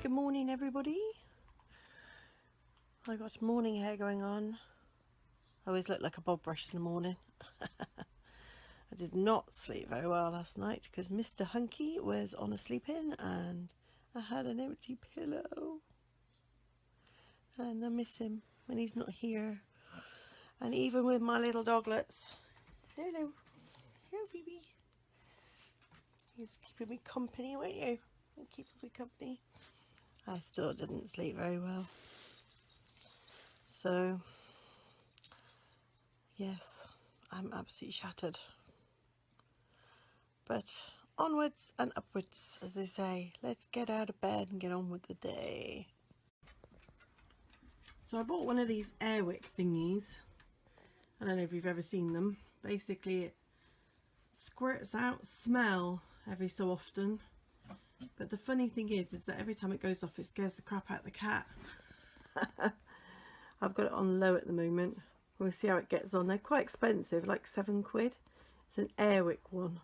Good morning, everybody. I got morning hair going on. I always look like a bob brush in the morning. I did not sleep very well last night because Mr. Hunky was on a sleep-in and I had an empty pillow. And I miss him when he's not here. And even with my little doglets. Hello. Hello, Phoebe. You're keeping me company, won't you? Keeping me company. I still didn't sleep very well. So, yes, I'm absolutely shattered. But onwards and upwards, as they say. Let's get out of bed and get on with the day. So I bought one of these airwick thingies. I don't know if you've ever seen them. Basically, it squirts out smell every so often. But the funny thing is that every time it goes off, it scares the crap out of the cat. I've got it on low at the moment. We'll see how it gets on. They're quite expensive, like £7. It's an airwick one.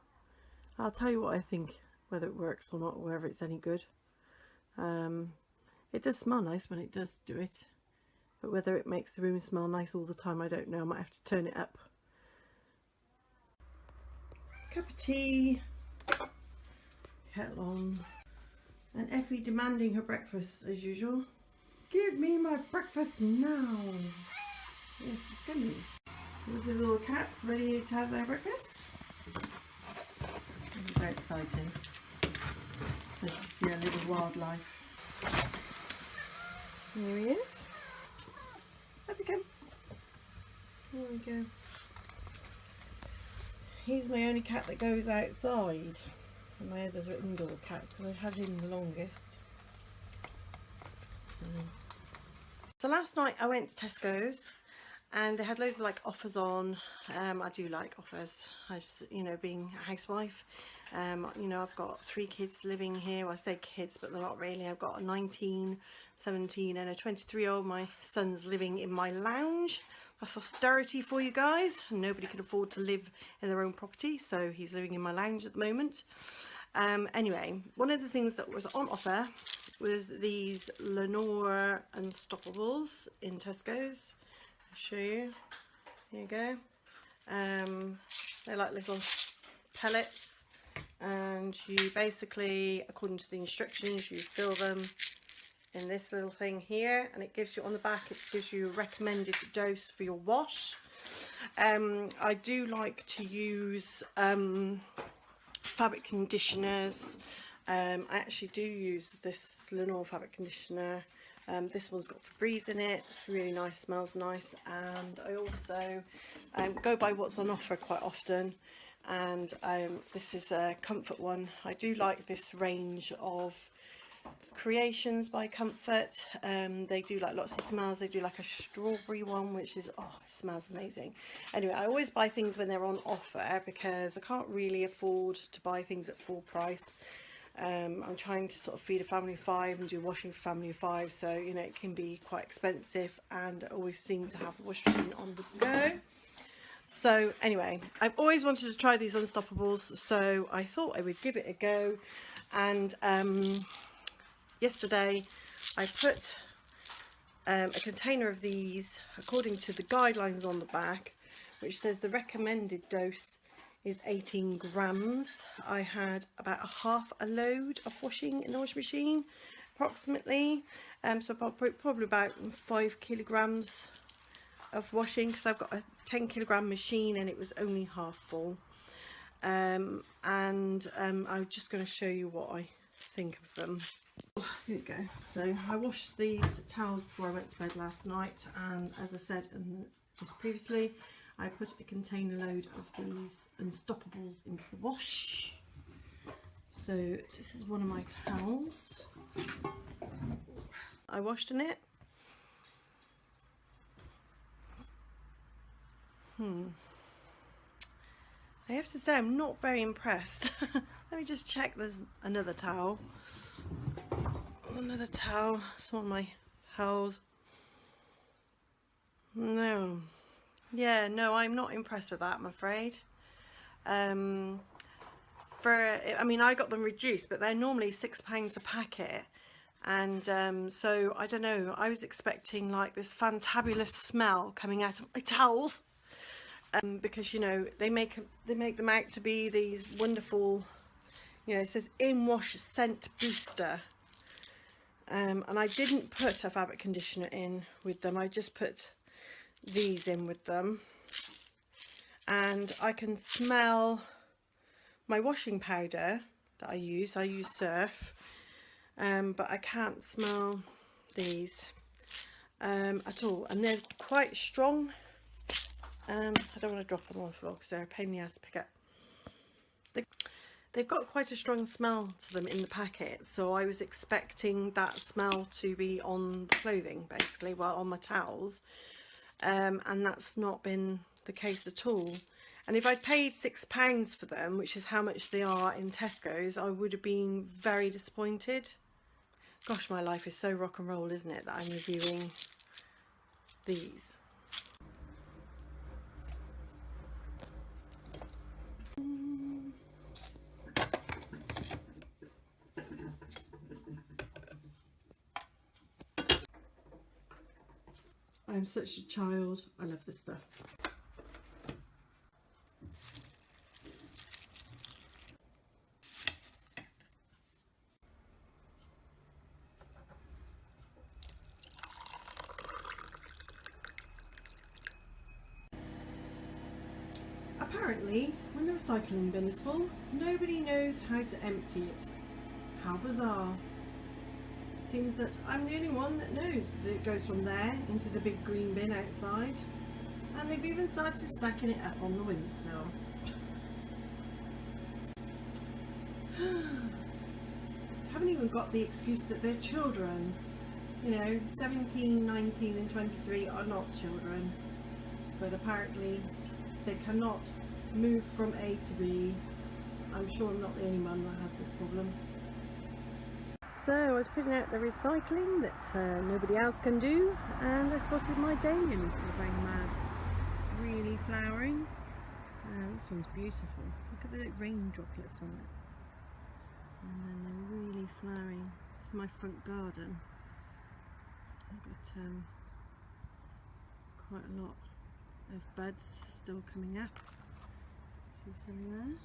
I'll tell you what I think, whether it works or not, or whether it's any good. It does smell nice when it does do it. But whether it makes the room smell nice all the time, I don't know. I might have to turn it up. Cup of tea. Kettle on. And Effie demanding her breakfast as usual. Give me my breakfast now. Yes, it's coming. These are all the cats ready to have their breakfast. It's very exciting. You can see a little wildlife. Here he is. Up we go. Here we go. He's my only cat that goes outside. And my others are indoor cats because I've had him the longest. So last night I went to Tesco's and they had loads of like offers on. I do like offers. I just, you know, being a housewife, you know, I've got 3 kids living here. Well, I say kids, but they're not really. I've got a 19, 17 and a 23-year-old. My son's living in my lounge. That's austerity for you guys. Nobody can afford to live in their own property, so he's living in my lounge at the moment. Anyway, one of the things that was on offer was these Lenore Unstoppables in Tesco's. I'll show you. Here you go. They're like little pellets, and you basically, according to the instructions, you fill them in this little thing here, and it gives you on the back, it gives you a recommended dose for your wash. I do like to use fabric conditioners. I actually do use this Lenore fabric conditioner. This one's got Febreze in it. It's really nice, smells nice. And I also go by what's on offer quite often. And this is a Comfort one. I do like this range of Creations by Comfort. They do like lots of smells. They do like a strawberry one, which is, oh, it smells amazing. Anyway, I always buy things when they're on offer because I can't really afford to buy things at full price. I'm trying to sort of feed a family of 5 and do washing for a family of 5, so you know it can be quite expensive, and I always seem to have the washing machine on the go. So anyway, I've always wanted to try these Unstoppables, so I thought I would give it a go. And yesterday I put a container of these according to the guidelines on the back, which says the recommended dose is 18 grams. I had about half a load of washing in the washing machine approximately, so probably about 5 kilograms of washing, because I've got a 10 kilogram machine and it was only half full. I'm just going to show you what I think of them. Here we go. So I washed these towels before I went to bed last night, and as I said just previously, I put a container load of these Unstoppables into the wash. So this is one of my towels. I washed in it. I have to say I'm not very impressed. Let me just check there's another towel. Another towel. It's one of my towels. No. Yeah, no, I'm not impressed with that, I'm afraid. I mean, I got them reduced, but they're normally £6 a packet, And so I don't know, I was expecting like this fantabulous smell coming out of my towels, because you know they make them out to be these wonderful, you know, it says in wash scent booster, and I didn't put a fabric conditioner in with them, I just put these in with them, and I can smell my washing powder that I use Surf, but I can't smell these at all, and they're quite strong. I don't want to drop them on the floor because they're a pain in the ass to pick up. They've got quite a strong smell to them in the packet, so I was expecting that smell to be on the clothing basically, well, on my towels, and that's not been the case at all. And if I paid £6 for them, which is how much they are in Tesco's, I would have been very disappointed. Gosh, my life is so rock and roll, isn't it, that I'm reviewing these. I'm such a child, I love this stuff. Apparently, when the recycling bin is full, nobody knows how to empty it. How bizarre. Seems that I'm the only one that knows that it goes from there into the big green bin outside, and they've even started stacking it up on the windowsill. Haven't even got the excuse that they're children. You know, 17, 19 and 23 are not children, but apparently they cannot move from A to B. I'm sure I'm not the only one that has this problem. So I was putting out the recycling that nobody else can do, and I spotted my dahlias that are going mad. Really flowering. This one's beautiful. Look at the rain droplets on it. And then they're really flowering. This is my front garden. I've got quite a lot of buds still coming up. See some there?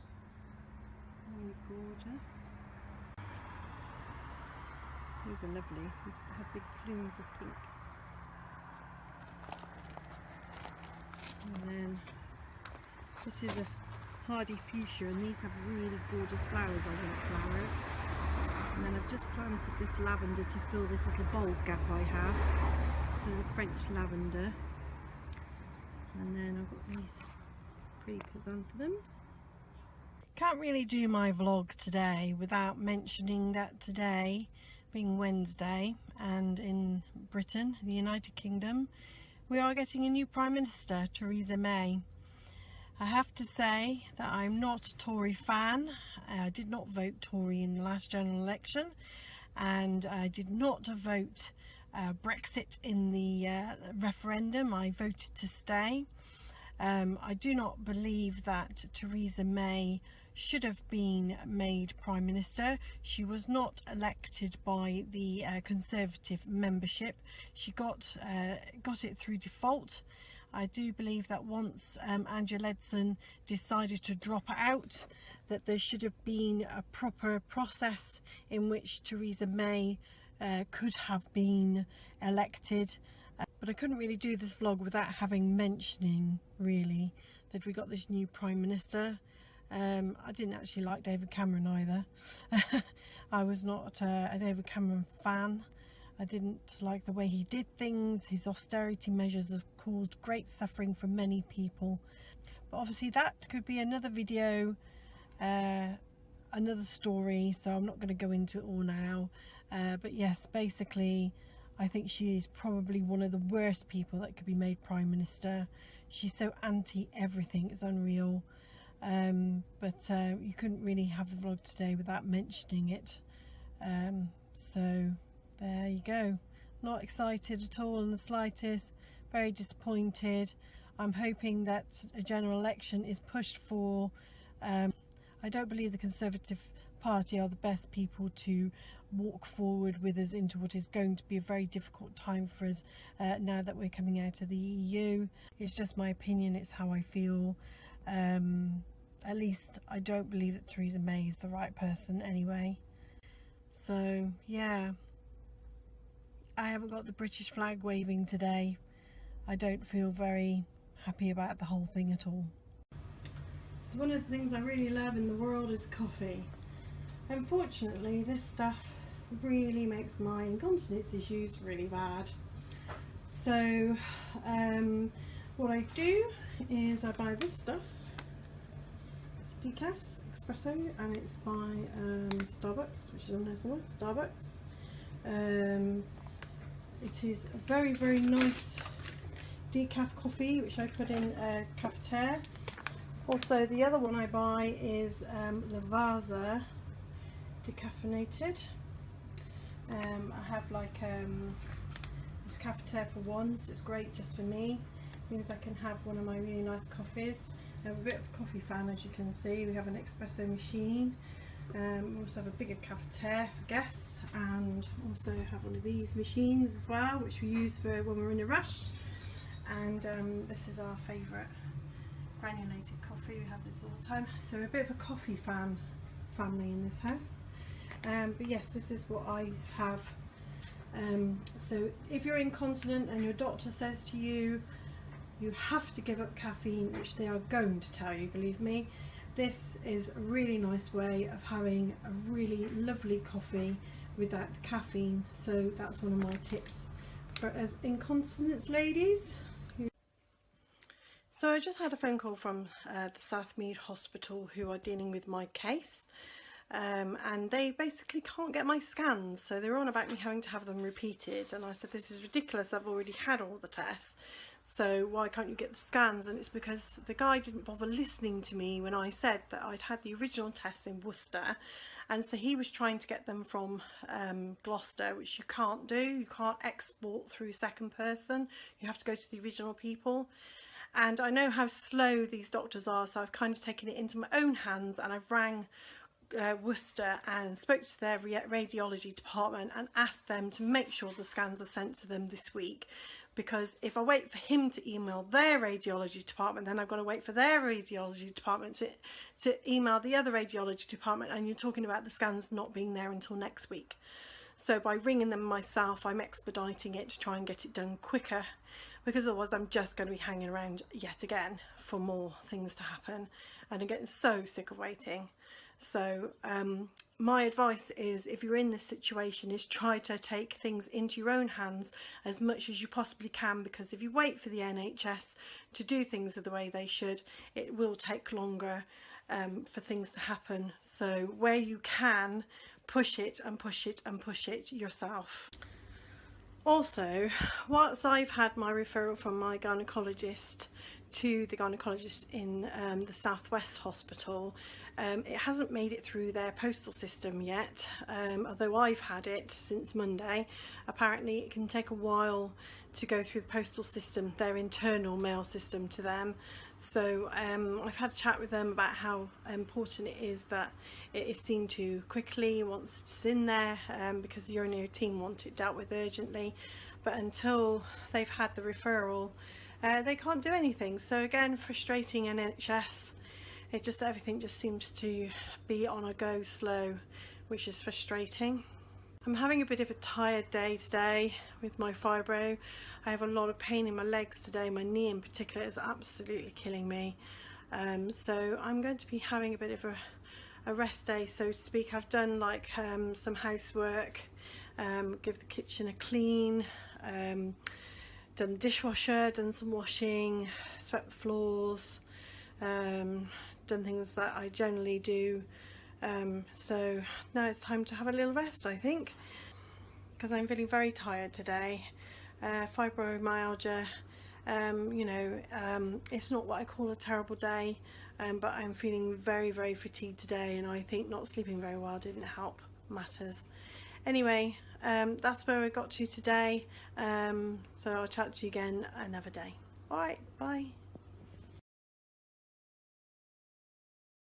Really gorgeous. These are lovely. They have big plumes of pink. And then this is a hardy fuchsia, and these have really gorgeous flowers on windflowers. And then I've just planted this lavender to fill this little bulb gap I have. So the French lavender. And then I've got these pretty chrysanthemums. Can't really do my vlog today without mentioning that today, being Wednesday, and in Britain, the United Kingdom, we are getting a new Prime Minister, Theresa May. I have to say that I'm not a Tory fan. I did not vote Tory in the last general election, and I did not vote Brexit in the referendum. I voted to stay. I do not believe that Theresa May should have been made Prime Minister. She was not elected by the Conservative membership. She got it through default. I do believe that once Angela Leadsom decided to drop out, that there should have been a proper process in which Theresa May could have been elected. But I couldn't really do this vlog without having mentioning really that we got this new Prime Minister. I didn't actually like David Cameron either. I was not a David Cameron fan. I didn't like the way he did things. His austerity measures have caused great suffering for many people. But obviously that could be another video, another story, so I'm not going to go into it all now. But yes, basically I think she is probably one of the worst people that could be made Prime Minister. She's so anti everything, it's unreal. But you couldn't really have the vlog today without mentioning it. So there you go. Not excited at all in the slightest. Very disappointed. I'm hoping that a general election is pushed for. I don't believe the Conservative Party are the best people to walk forward with us into what is going to be a very difficult time for us now that we're coming out of the EU. It's just my opinion, it's how I feel. At least I don't believe that Theresa May is the right person anyway. So yeah, I haven't got the British flag waving today. I don't feel very happy about the whole thing at all. So one of the things I really love in the world is coffee. Unfortunately, this stuff really makes my incontinence issues really bad. So what I do is I buy this stuff. It's decaf espresso, and it's by Starbucks, which is on there somewhere. Starbucks. It is a very, very nice decaf coffee, which I put in a cafetiere. Also, the other one I buy is Lavazza decaffeinated. I have like this cafetiere for one, so it's great just for me. It means I can have one of my really nice coffees. I'm a bit of a coffee fan, as you can see. We have an espresso machine. We also have a bigger cafetiere for guests, and also have one of these machines as well, which we use for when we're in a rush. And this is our favourite granulated coffee. We have this all the time, so we're a bit of a coffee family in this house. But yes, this is what I have. So if you're incontinent and your doctor says to you you have to give up caffeine, which they are going to tell you, believe me, this is a really nice way of having a really lovely coffee without the caffeine. So that's one of my tips for us incontinence ladies. So I just had a phone call from the Southmead Hospital, who are dealing with my case, and they basically can't get my scans, so they're on about me having to have them repeated. And I said, this is ridiculous, I've already had all the tests, so why can't you get the scans? And it's because the guy didn't bother listening to me when I said that I'd had the original tests in Worcester, and so he was trying to get them from Gloucester, which you can't do. You can't export through second person, you have to go to the original people. And I know how slow these doctors are, so I've kind of taken it into my own hands, and I've rang Worcester and spoke to their radiology department and asked them to make sure the scans are sent to them this week, because if I wait for him to email their radiology department, then I've got to wait for their radiology department to email the other radiology department, and you're talking about the scans not being there until next week. So by ringing them myself, I'm expediting it to try and get it done quicker, because otherwise I'm just going to be hanging around yet again for more things to happen, and I'm getting so sick of waiting. So my advice is, if you're in this situation, is try to take things into your own hands as much as you possibly can, because if you wait for the NHS to do things the way they should, it will take longer for things to happen. So where you can, push it and push it and push it yourself. Also, whilst I've had my referral from my gynaecologist to the gynaecologist in the Southwest Hospital, it hasn't made it through their postal system yet, although I've had it since Monday. Apparently it can take a while to go through the postal system, their internal mail system to them. So I've had a chat with them about how important it is that it is seen to quickly once it's in there, because the urinary team want it dealt with urgently, but until they've had the referral, they can't do anything. So again, frustrating NHS. Everything just seems to be on a go slow, which is frustrating. I'm having a bit of a tired day today with my fibro. I have a lot of pain in my legs today. My knee in particular is absolutely killing me. So I'm going to be having a bit of a rest day, so to speak. I've done like some housework, give the kitchen a clean, done the dishwasher, done some washing, swept the floors, done things that I generally do. So now it's time to have a little rest, I think, because I'm feeling very tired today. Fibromyalgia, you know, it's not what I call a terrible day, but I'm feeling very, very fatigued today, and I think not sleeping very well didn't help matters. Anyway, that's where we got to today, so I'll chat to you again another day. Alright, bye.